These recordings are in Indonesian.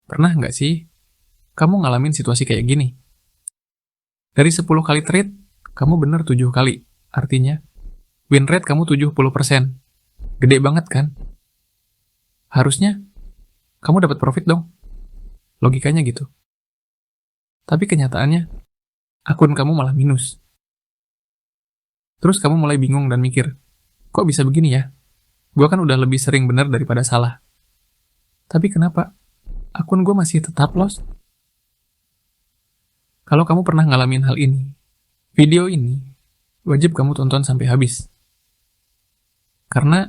Pernah nggak sih kamu ngalamin situasi kayak gini? Dari 10 kali trade, kamu bener 7 kali. Artinya, win rate kamu 70%. Gede banget kan? Harusnya kamu dapat profit dong. Logikanya gitu. Tapi kenyataannya, akun kamu malah minus. Terus kamu mulai bingung dan mikir, kok bisa begini ya? Gua kan udah lebih sering bener daripada salah. Tapi kenapa akun gue masih tetap loss? Kalau kamu pernah ngalamin hal ini, video ini wajib kamu tonton sampai habis. Karena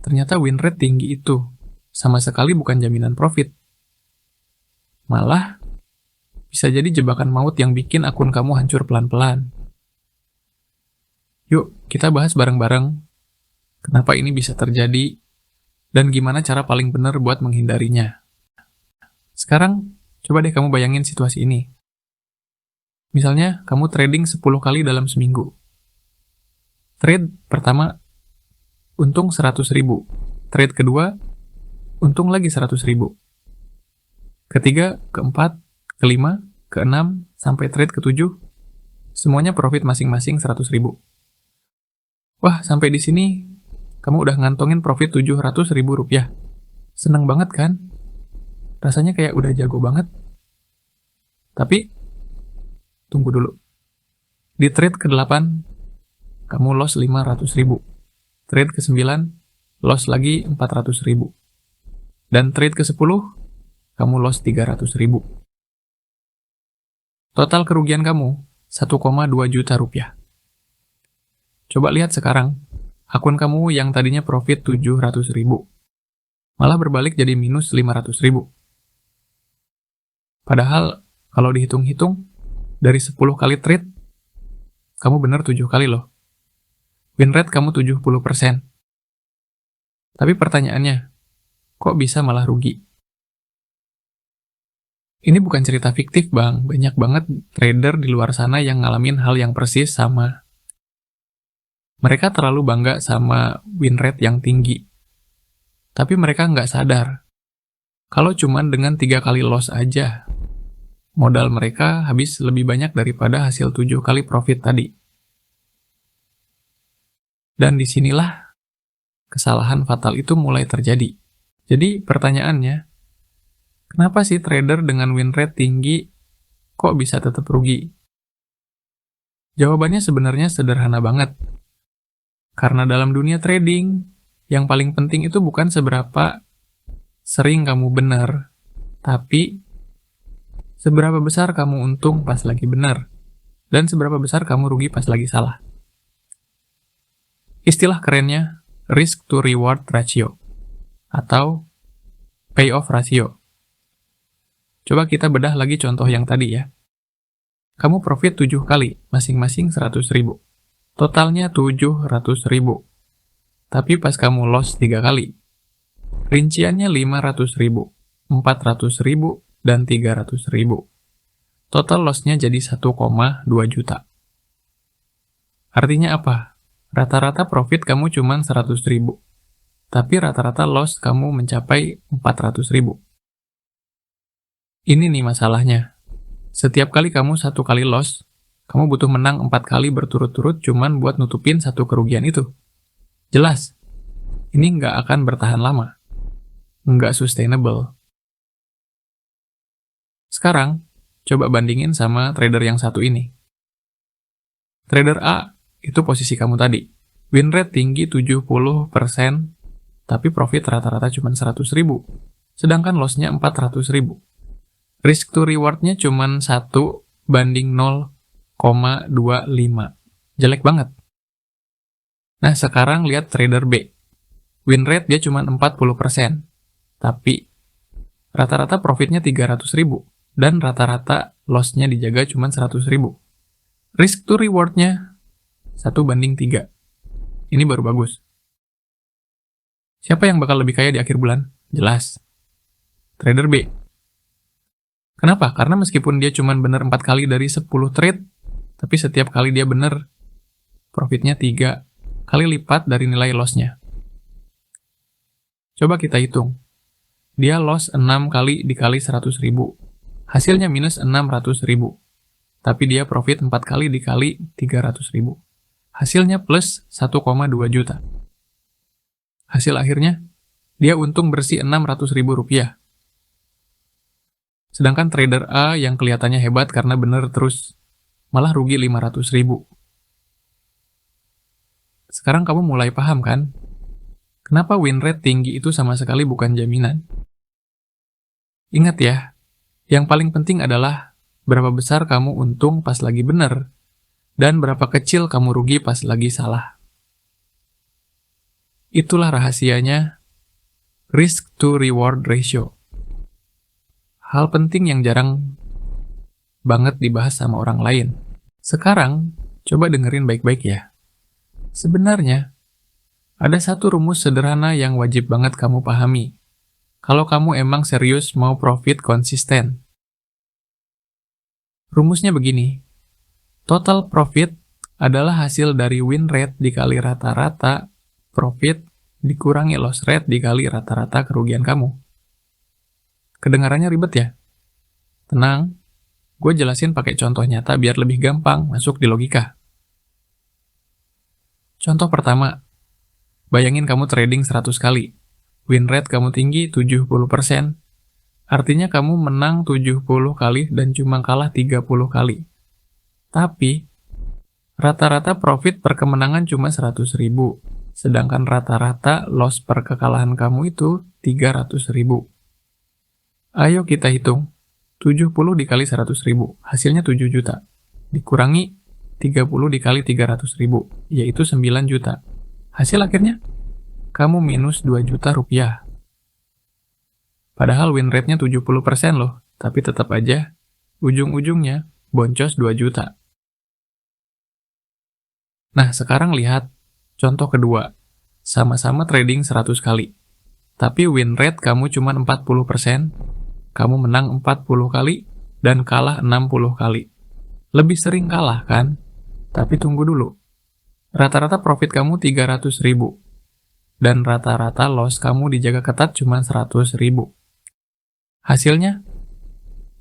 ternyata win rate tinggi itu sama sekali bukan jaminan profit. Malah bisa jadi jebakan maut yang bikin akun kamu hancur pelan-pelan. Yuk, kita bahas bareng-bareng kenapa ini bisa terjadi dan gimana cara paling benar buat menghindarinya. Sekarang, coba deh kamu bayangin situasi ini. Misalnya, kamu trading 10 kali dalam seminggu. Trade pertama, untung 100.000. Trade kedua, untung lagi 100.000. Ketiga, keempat, kelima, keenam, sampai trade ketujuh, semuanya profit masing-masing 100.000. Wah, sampai di sini, kamu udah ngantongin profit 700.000 rupiah. Seneng banget kan? Rasanya kayak udah jago banget. Tapi, tunggu dulu. Di trade ke-8, kamu loss 500.000. Trade ke-9, loss lagi 400.000. Dan trade ke-10, kamu loss 300.000. Total kerugian kamu, 1,2 juta rupiah. Coba lihat sekarang, akun kamu yang tadinya profit 700.000, malah berbalik jadi minus 500.000. Padahal, kalau dihitung-hitung, dari 10 kali trade, kamu bener 7 kali loh. Win rate kamu 70%. Tapi pertanyaannya, kok bisa malah rugi? Ini bukan cerita fiktif, Bang. Banyak banget trader di luar sana yang ngalamin hal yang persis sama. Mereka terlalu bangga sama win rate yang tinggi. Tapi mereka nggak sadar. Kalau cuman dengan 3 kali loss aja, modal mereka habis lebih banyak daripada hasil 7 kali profit tadi. Dan disinilah kesalahan fatal itu mulai terjadi. Jadi pertanyaannya, kenapa sih trader dengan win rate tinggi kok bisa tetap rugi? Jawabannya sebenarnya sederhana banget. Karena dalam dunia trading, yang paling penting itu bukan seberapa sering kamu benar, tapi seberapa besar kamu untung pas lagi benar, dan seberapa besar kamu rugi pas lagi salah. Istilah kerennya, risk to reward ratio, atau payoff ratio. Coba kita bedah lagi contoh yang tadi ya. Kamu profit 7 kali, masing-masing 100.000. Totalnya 700.000. Tapi pas kamu loss 3 kali, rinciannya 500.000, 400.000, dan 300.000. Total lossnya jadi 1,2 juta. Artinya apa? Rata-rata profit kamu cuma 100.000. Tapi rata-rata loss kamu mencapai 400.000. Ini nih masalahnya. Setiap kali kamu 1 kali loss, kamu butuh menang 4 kali berturut-turut cuman buat nutupin 1 kerugian itu. Jelas, ini nggak akan bertahan lama. Nggak sustainable. Sekarang, coba bandingin sama trader yang satu ini. Trader A, itu posisi kamu tadi. Win rate tinggi 70%, tapi profit rata-rata cuma 100.000. Sedangkan loss-nya 400.000. Risk to reward-nya cuma 1 banding 0,25. Jelek banget. Nah, sekarang lihat trader B. Win rate dia cuma 40%. Tapi rata-rata profitnya 300.000. Dan rata-rata loss-nya dijaga cuma 100.000. Risk to reward-nya 1 banding 3. Ini baru bagus. Siapa yang bakal lebih kaya di akhir bulan? Jelas. Trader B. Kenapa? Karena meskipun dia cuma bener 4 kali dari 10 trade, tapi setiap kali dia bener, profitnya 3 kali lipat dari nilai loss-nya. Coba kita hitung. Dia loss 6 kali dikali 100.000. Hasilnya minus 600.000. Tapi dia profit 4 kali dikali 300.000. Hasilnya plus 1,2 juta. Hasil akhirnya, dia untung bersih 600.000 rupiah. Sedangkan trader A yang kelihatannya hebat karena bener terus, malah rugi 500.000. Sekarang kamu mulai paham kan? Kenapa win rate tinggi itu sama sekali bukan jaminan? Ingat ya, yang paling penting adalah berapa besar kamu untung pas lagi bener, dan berapa kecil kamu rugi pas lagi salah. Itulah rahasianya risk to reward ratio. Hal penting yang jarang banget dibahas sama orang lain. Sekarang, coba dengerin baik-baik ya. Sebenarnya, ada satu rumus sederhana yang wajib banget kamu pahami. Kalau kamu emang serius mau profit konsisten. Rumusnya begini. Total profit adalah hasil dari win rate dikali rata-rata profit dikurangi loss rate dikali rata-rata kerugian kamu. Kedengarannya ribet ya? Tenang, gue jelasin pakai contoh nyata biar lebih gampang masuk di logika. Contoh pertama, bayangin kamu trading 100 kali. Win rate kamu tinggi 70%. Artinya kamu menang 70 kali dan cuma kalah 30 kali. Tapi, rata-rata profit per kemenangan cuma 100.000. Sedangkan rata-rata loss per kekalahan kamu itu 300.000. Ayo kita hitung. 70 dikali 100.000, hasilnya 7 juta. Dikurangi 30 dikali 300.000, yaitu 9 juta. Hasil akhirnya, kamu minus 2 juta rupiah. Padahal win rate-nya 70% loh, tapi tetap aja, ujung-ujungnya boncos 2 juta. Nah, sekarang lihat contoh kedua. Sama-sama trading 100 kali. Tapi win rate kamu cuma 40%, kamu menang 40 kali, dan kalah 60 kali. Lebih sering kalah kan? Tapi tunggu dulu. Rata-rata profit kamu 300.000. Dan rata-rata loss kamu dijaga ketat cuma 100.000. Hasilnya,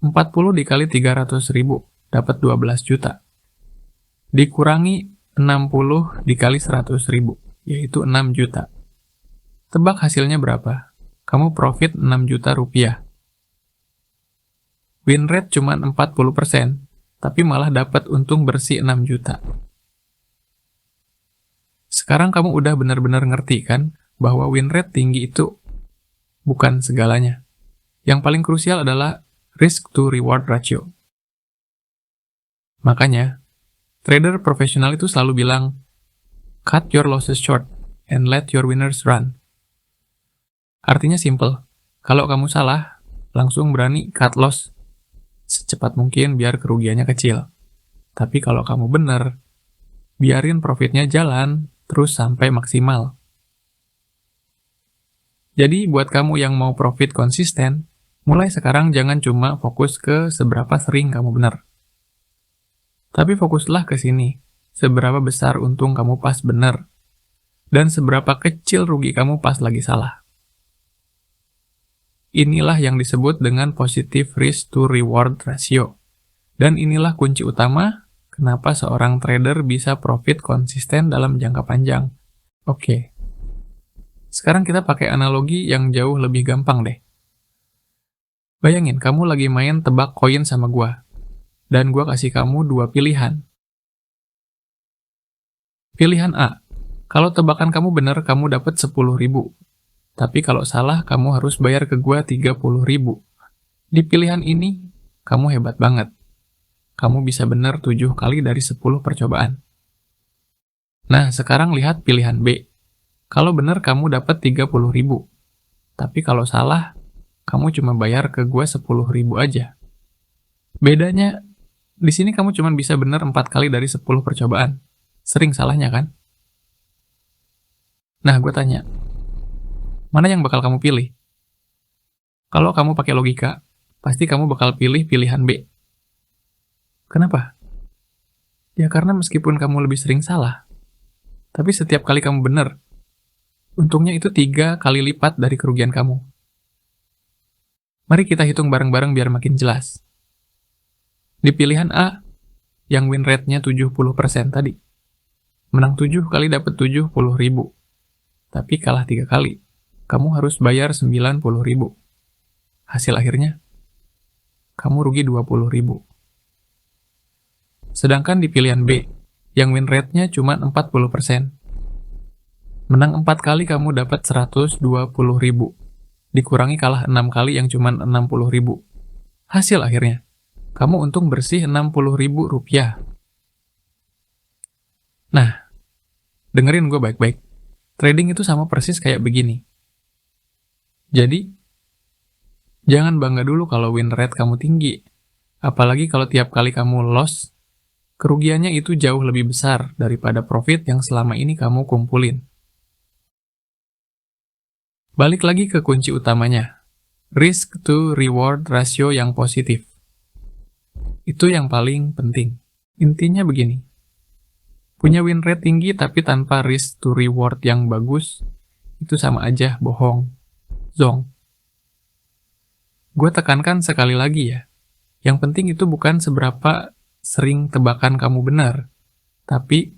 40 dikali 300.000, dapat 12 juta. Dikurangi 60 dikali 100.000, yaitu 6 juta. Tebak hasilnya berapa? Kamu profit 6 juta rupiah. Win rate cuma 40%, tapi malah dapat untung bersih 6 juta. Sekarang kamu udah benar-benar ngerti kan bahwa win rate tinggi itu bukan segalanya. Yang paling krusial adalah risk to reward ratio. Makanya, trader profesional itu selalu bilang, cut your losses short and let your winners run. Artinya simple, kalau kamu salah, langsung berani cut loss secepat mungkin biar kerugiannya kecil. Tapi kalau kamu bener, biarin profitnya jalan terus sampai maksimal. Jadi buat kamu yang mau profit konsisten, mulai sekarang jangan cuma fokus ke seberapa sering kamu bener. Tapi fokuslah ke sini, seberapa besar untung kamu pas bener, dan seberapa kecil rugi kamu pas lagi salah. Inilah yang disebut dengan positive risk to reward ratio. Dan inilah kunci utama kenapa seorang trader bisa profit konsisten dalam jangka panjang. Oke. Sekarang kita pakai analogi yang jauh lebih gampang deh. Bayangin, kamu lagi main tebak koin sama gua. Dan gua kasih kamu 2 pilihan. Pilihan A. Kalau tebakan kamu bener, kamu dapat 10.000. Tapi kalau salah, kamu harus bayar ke gua 30.000. Di pilihan ini, kamu hebat banget. Kamu bisa bener 7 kali dari 10 percobaan. Nah, sekarang lihat pilihan B. Kalau bener, kamu dapat 30.000. Tapi kalau salah, kamu cuma bayar ke gua 10.000 aja. Bedanya, di sini kamu cuma bisa bener 4 kali dari 10 percobaan. Sering salahnya kan? Nah, gue tanya, mana yang bakal kamu pilih? Kalau kamu pakai logika, pasti kamu bakal pilih pilihan B. Kenapa? Ya karena meskipun kamu lebih sering salah, tapi setiap kali kamu benar, untungnya itu 3 kali lipat dari kerugian kamu. Mari kita hitung bareng-bareng biar makin jelas. Di pilihan A, yang win rate-nya 70% tadi, menang 7 kali dapat 70.000, tapi kalah 3 kali. Kamu harus bayar 90.000. Hasil akhirnya, kamu rugi 20.000. Sedangkan di pilihan B, yang win rate-nya cuma 40%. Menang 4 kali kamu dapat 120.000. Dikurangi kalah 6 kali yang cuma 60.000. Hasil akhirnya, kamu untung bersih 60.000 rupiah. Nah, dengerin gue baik-baik. Trading itu sama persis kayak begini. Jadi, jangan bangga dulu kalau win rate kamu tinggi. Apalagi kalau tiap kali kamu loss, kerugiannya itu jauh lebih besar daripada profit yang selama ini kamu kumpulin. Balik lagi ke kunci utamanya, risk to reward ratio yang positif. Itu yang paling penting. Intinya begini, punya win rate tinggi tapi tanpa risk to reward yang bagus, itu sama aja bohong, zong. Gue tekankan sekali lagi ya, yang penting itu bukan seberapa sering tebakan kamu benar, tapi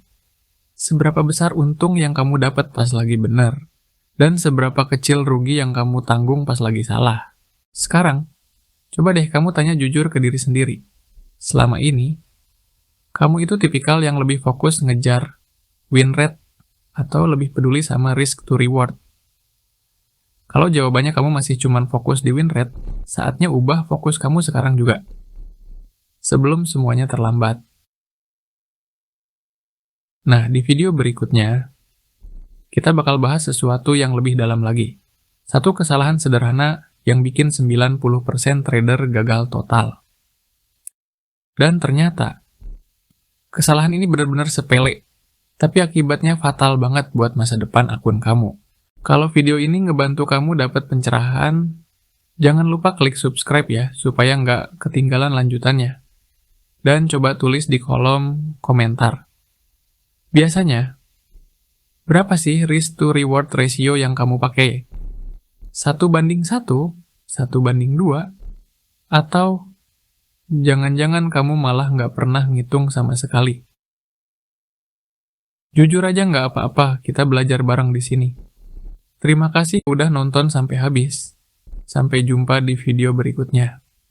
seberapa besar untung yang kamu dapat pas lagi benar. Dan seberapa kecil rugi yang kamu tanggung pas lagi salah. Sekarang, coba deh kamu tanya jujur ke diri sendiri. Selama ini, kamu itu tipikal yang lebih fokus ngejar win rate atau lebih peduli sama risk to reward? Kalau jawabannya kamu masih cuman fokus di win rate, saatnya ubah fokus kamu sekarang juga. Sebelum semuanya terlambat. Nah, di video berikutnya, kita bakal bahas sesuatu yang lebih dalam lagi. Satu kesalahan sederhana yang bikin 90% trader gagal total. Dan ternyata, kesalahan ini benar-benar sepele, tapi akibatnya fatal banget buat masa depan akun kamu. Kalau video ini ngebantu kamu dapat pencerahan, jangan lupa klik subscribe ya, supaya nggak ketinggalan lanjutannya. Dan coba tulis di kolom komentar. Biasanya, berapa sih risk to reward ratio yang kamu pakai? 1:1, 1:2, atau jangan-jangan kamu malah nggak pernah ngitung sama sekali? Jujur aja nggak apa-apa, kita belajar bareng di sini. Terima kasih udah nonton sampai habis. Sampai jumpa di video berikutnya.